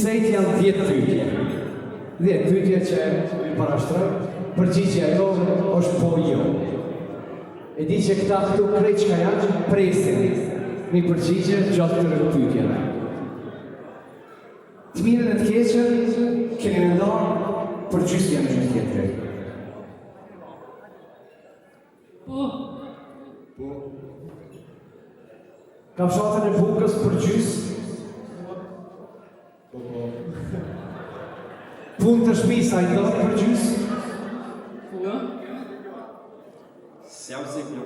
Krejt janë 10 pyetje. 10 pyetje që i parashtroj, përgjigjja jo është po jo. E di që këta këtu krejt që ka janë, presin mi përgjigje gjatë të pyetjeve. Të mirën e të keqen, keni menduar përgjigja në një tjetër. Kafshatën e bukës përgjys. Punë të shpisa i do përgjys. Sjam sigur.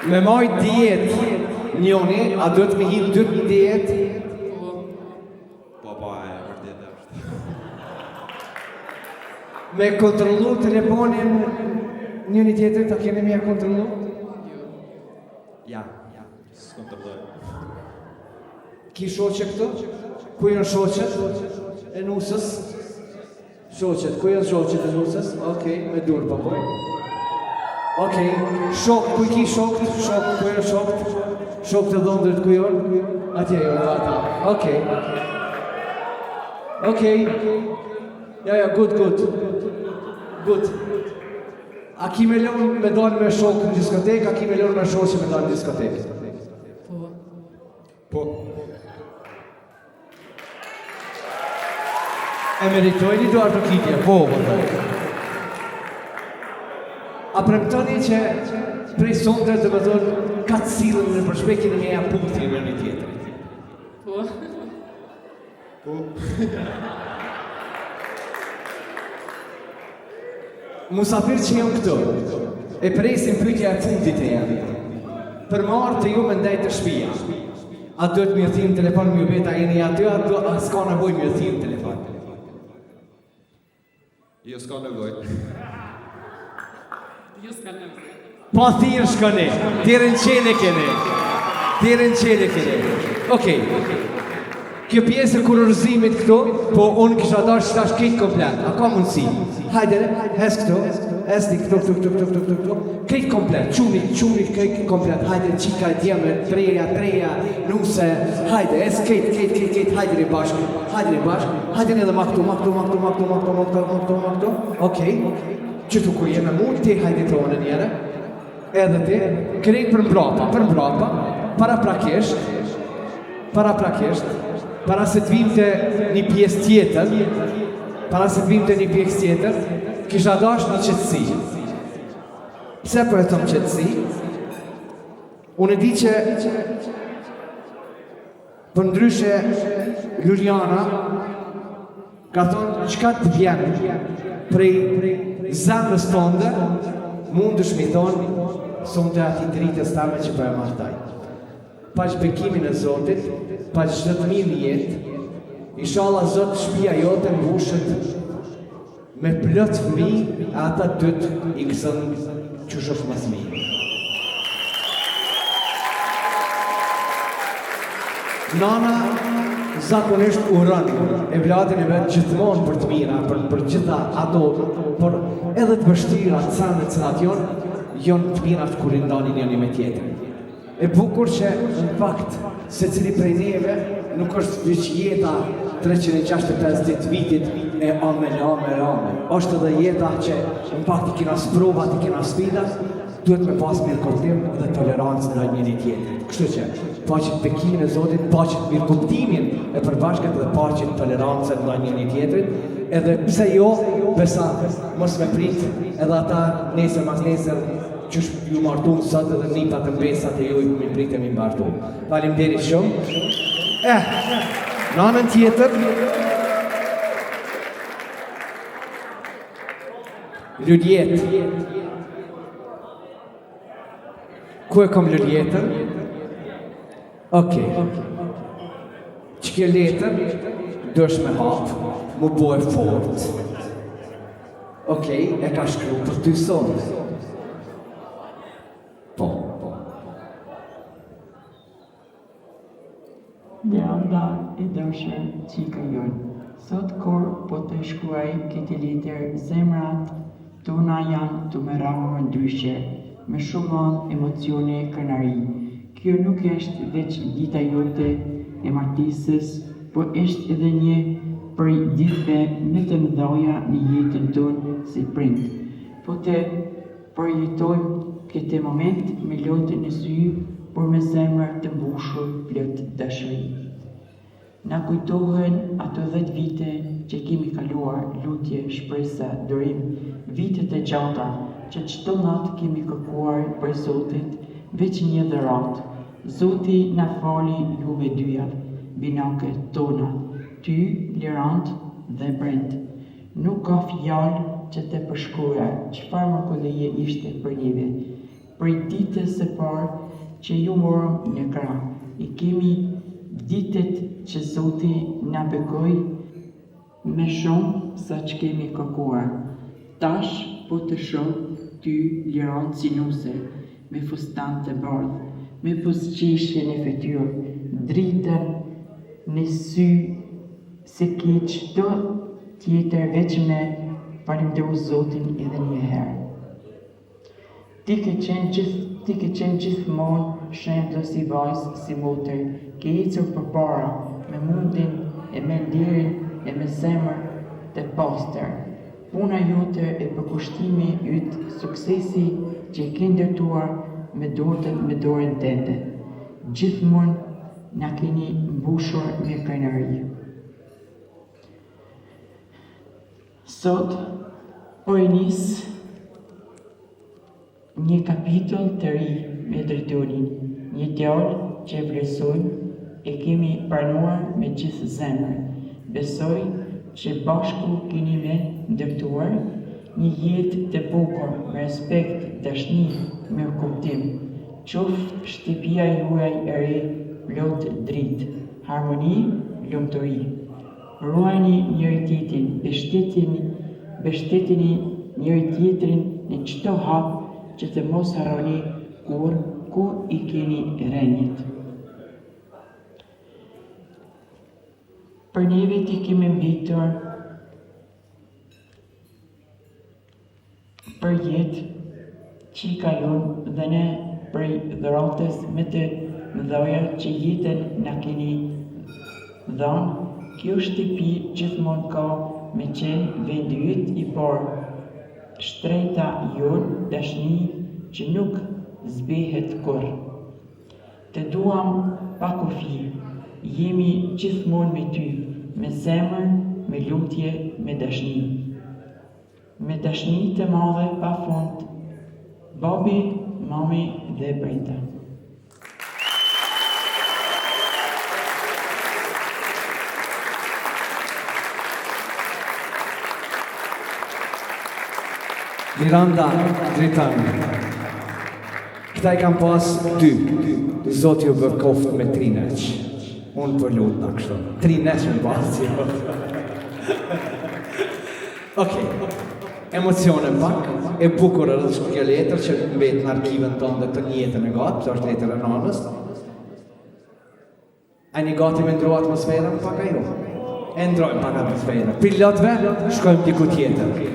Me majt dietë njoni, a do të me hinë 2 dietë? Po, e vërtet është. Me kontrolu telefonin njëni tjetër, ta keni me kontrolu? Ja, s'kontrolloj. Ki shoqe këtu? Ku janë shoqet? E nusës? Shoqet, ku janë shoqet e nusës? Okej, me dur papoj. Okej, shok, ku i ki shokët? Shok, ku janë shokët? Shok të dhondrit ku janë? Atje janë ata. Okej. Ja, good. Good. A ki me lënë me dalë me shokë në diskotekë, a ki me lënë me shoqe me dalë në diskotekë? Po. E meritojni do artokitje, po. A premtoni që prej sonde të më thonë ka të silën në përshpekjen e mjeja punkti në një tjetër? Po. Musafir që jam këtu, e presin pyetja e fundit e jam. Për marrë të ju me ndaj të shpia. A duhet më thim telefon më veta jeni aty, a s'ka nevojë më thim telefon? Jo s'ka nevojë. Po thirë shkone, dirën qene kene. Okej. Kjo pjesë e kurorëzimit këtu, po unë kisha dash që tash këtë komplet, a ka mundësi? Hajde, hes këtu, esni këtu, këtë komplet, qunit këtë komplet, hajde, qika e djeme, treja, nuse, hajde, es këtë, hajde në bashkë, hajde në edhe ma këtu, okej, qëtu kur jeme mu, ti hajde të onë njere, edhe ti, këtë për mbrapa, para prakesht, para se të vim të një pjesë tjetër, kisha dash një qetësi. Pse po e thom qetësi? Unë e di që për ndryshe Luliana ka thonë çka të vjen prej zemrës tënde, mundesh mi thonë sonte ati dritës tame që po e martaj. Pa që bekimin e Zotit, pa që çdo të mirë jetë, inshallah Zot shtëpia jote mbushet me plot fëmijë, ata dyt i gëzon qysh është mas mirë. Nana zakonisht uron e vladin e vetë gjithmonë për të mira, për gjitha ato, por edhe të vështira, të sanë të cilat jonë të mirat kur i ndanin njëri me tjetrin. E bukur që, në fakt, se cili prej neve nuk është veç jeta 365 ditë vitit e amen. Është edhe jeta që, në fakt, i kena sprovat, i kena sfidat, duhet me pas mirë kuptim dhe tolerancë ndaj njëri tjetrit. Kështu që, paqet bekimin e Zotit, paqet mirë kuptimin e përbashkët dhe paqet tolerancën ndaj njëri tjetrit, edhe pse jo, besa mos me prit edhe ata nesër mas nesër qësh ju martu sot edhe nipat të mbesat e ju i mi pritemi mbartu. Faleminderit shumë. Në anën tjetër, luljet. Ku e kom luljetën? Okej. Që kjo letër, dësh me hapë, mu bo e fort. Okej, e ka shkru për ty sonë. Po. Leanda e dëshër qika jonë. Sot kur po të shkruaj këtë letër zemrat Tona janë të me rama ndryshe, me shumë emocione krenari. Kjo nuk është veç dita jote e martesës, por është edhe një prej ditëve më të mëdha në jetën tonë si prind. Po të përjetojmë këtë moment me lotën e sy, por me zemër të mbushur plot dashuri. Na kujtohen ato 10 vite që kemi kaluar lutje, shpresa, durim, vitet e gjata që çdo natë kemi kërkuar për Zotit veç një dhuratë. Zoti na fali juve dyja, binake tona, ty, Lirand dhe Brent. Nuk ka fjalë që të përshkruaj çfarë mrekullie ishte për neve. Prej ditës së parë që ju morëm në krah, i kemi ditët që Zoti na bekoi me shumë sa që kemi kërkuar. Tash po të shoh ty, Lirand sinuse, me fustan të bardhë, me pusqishje në fytyrë, dritën në sy, se ke çdo tjetër veç me falenderu Zotin edhe një herë. Ti ke qenë gjithmonë shembull si vajzë, si motër, ke ecur përpara me mundin e me lirin e me zemër të pastër. Puna jote e përkushtimi yt, suksesi që ke ndërtuar me dorën tënde. Gjithmonë na keni mbushur me krenari. Sot po e nis një kapitull të ri me drejtorin, një djalë që vlerësojmë e kemi pranuar me gjithë zemër. Besoj që bashku keni me ndërtuar një jetë të bukur, me respekt, dashni, me kuptim. Qoftë shtëpia juaj e re plot dritë, harmoni, lumturi. Ruajini njëri tjetrin, mbështetini njëri tjetrin në çdo hap që të mos harroni ku i keni rënjët. Për neve ti kemi mbitur për jetë që i kalon dhe ne prej dhuratës me të mëdha që jetën na keni dhënë. Kjo shtëpi gjithmonë ka me qenë vendi yt i parë, shtrejta jonë, dashni që nuk zbehet kur. Të duam pa kufi, jemi gjithmonë me ty, me zemër, me lutje, me dashni. Me dashni të madhe pa fund, babi, mami dhe Brenda. Miranda Dritani. Këta I kam pas 2. Zoti ju bërkoft me 3 neq. Unë për lutë në kështu. 3 neq më pas. Okej. Emocione pak. E bukur edhe kjo letër që mbet në arkivën tonë dhe të njetën e gatë, që është letër e nanës. A një gati me ndru atmosferën pak a jo? E ndrojmë pak atmosferën. Pilotve, shkojmë diku tjetër.